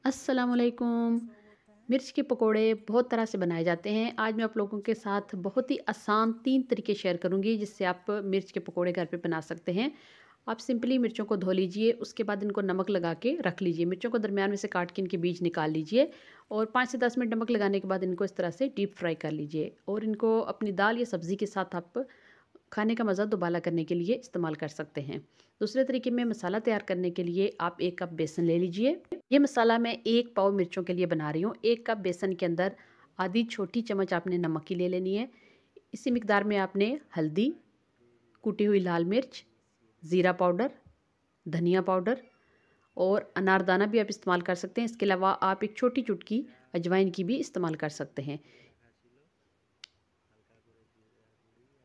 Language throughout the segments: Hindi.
अस्सलामुअलैकुम। मिर्च के पकोड़े बहुत तरह से बनाए जाते हैं। आज मैं आप लोगों के साथ बहुत ही आसान 3 तरीके शेयर करूंगी जिससे आप मिर्च के पकोड़े घर पे बना सकते हैं। आप सिंपली मिर्चों को धो लीजिए, उसके बाद इनको नमक लगा के रख लीजिए। मिर्चों को दरमियान में से काट के इनके बीज निकाल लीजिए और 5 से 10 मिनट नमक लगाने के बाद इनको इस तरह से डीप फ्राई कर लीजिए और इनको अपनी दाल या सब्ज़ी के साथ आप खाने का मज़ा दोबारा करने के लिए इस्तेमाल कर सकते हैं। दूसरे तरीके में मसाला तैयार करने के लिए आप 1 कप बेसन ले लीजिए। ये मसाला मैं 1 पाव मिर्चों के लिए बना रही हूँ। 1 कप बेसन के अंदर आधी छोटी चम्मच आपने नमक की ले लेनी है। इसी मिकदार में आपने हल्दी, कुटी हुई लाल मिर्च, ज़ीरा पाउडर, धनिया पाउडर और अनारदाना भी आप इस्तेमाल कर सकते हैं। इसके अलावा आप एक छोटी चुटकी अजवाइन की भी इस्तेमाल कर सकते हैं।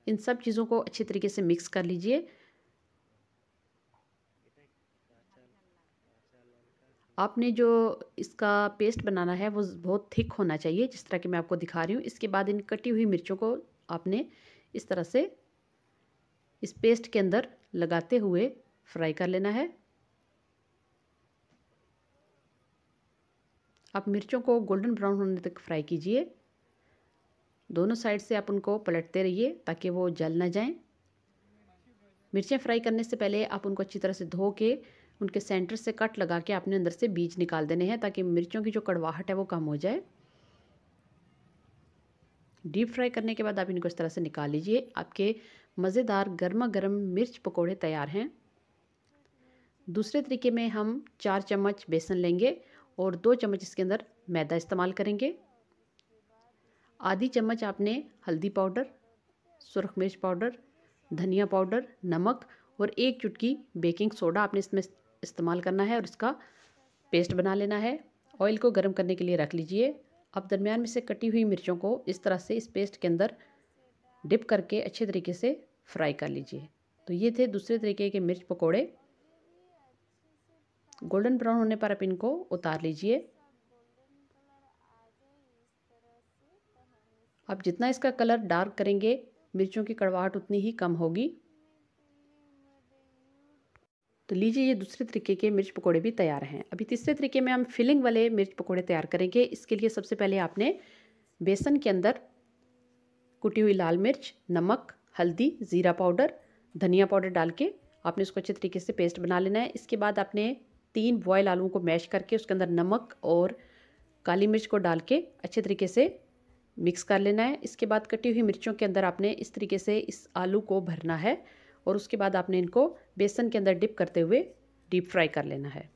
इन सब चीज़ों को अच्छी तरीके से मिक्स कर लीजिए। आपने जो इसका पेस्ट बनाना है वो बहुत थिक होना चाहिए, जिस तरह की मैं आपको दिखा रही हूँ। इसके बाद इन कटी हुई मिर्चों को आपने इस तरह से इस पेस्ट के अंदर लगाते हुए फ्राई कर लेना है। आप मिर्चों को गोल्डन ब्राउन होने तक फ्राई कीजिए। दोनों साइड से आप उनको पलटते रहिए ताकि वो जल ना जाएं। मिर्चें फ्राई करने से पहले आप उनको अच्छी तरह से धो के उनके सेंटर से कट लगा के आपने अंदर से बीज निकाल देने हैं ताकि मिर्चों की जो कड़वाहट है वो कम हो जाए। डीप फ्राई करने के बाद आप इनको इस तरह से निकाल लीजिए। आपके मज़ेदार गर्मा गर्म मिर्च पकोड़े तैयार हैं। दूसरे तरीके में हम 4 चम्मच बेसन लेंगे और 2 चम्मच इसके अंदर मैदा इस्तेमाल करेंगे। आधी चम्मच आपने हल्दी पाउडर, सुरख मिर्च पाउडर, धनिया पाउडर, नमक और 1 चुटकी बेकिंग सोडा आपने इसमें इस्तेमाल करना है और इसका पेस्ट बना लेना है। ऑयल को गर्म करने के लिए रख लीजिए। अब दरमियान में से कटी हुई मिर्चों को इस तरह से इस पेस्ट के अंदर डिप करके अच्छे तरीके से फ्राई कर लीजिए। तो ये थे दूसरे तरीके के मिर्च पकोड़े। गोल्डन ब्राउन होने पर आप इनको उतार लीजिए। अब जितना इसका कलर डार्क करेंगे मिर्चों की कड़वाहट उतनी ही कम होगी। तो लीजिए, ये दूसरे तरीके के मिर्च पकोड़े भी तैयार हैं। अभी तीसरे तरीके में हम फिलिंग वाले मिर्च पकोड़े तैयार करेंगे। इसके लिए सबसे पहले आपने बेसन के अंदर कुटी हुई लाल मिर्च, नमक, हल्दी, ज़ीरा पाउडर, धनिया पाउडर डाल के आपने इसको अच्छे तरीके से पेस्ट बना लेना है। इसके बाद आपने 3 बॉयल आलूओं को मैश करके उसके अंदर नमक और काली मिर्च को डाल के अच्छे तरीके से मिक्स कर लेना है। इसके बाद कटी हुई मिर्चों के अंदर आपने इस तरीके से इस आलू को भरना है और उसके बाद आपने इनको बेसन के अंदर डिप करते हुए डीप फ्राई कर लेना है।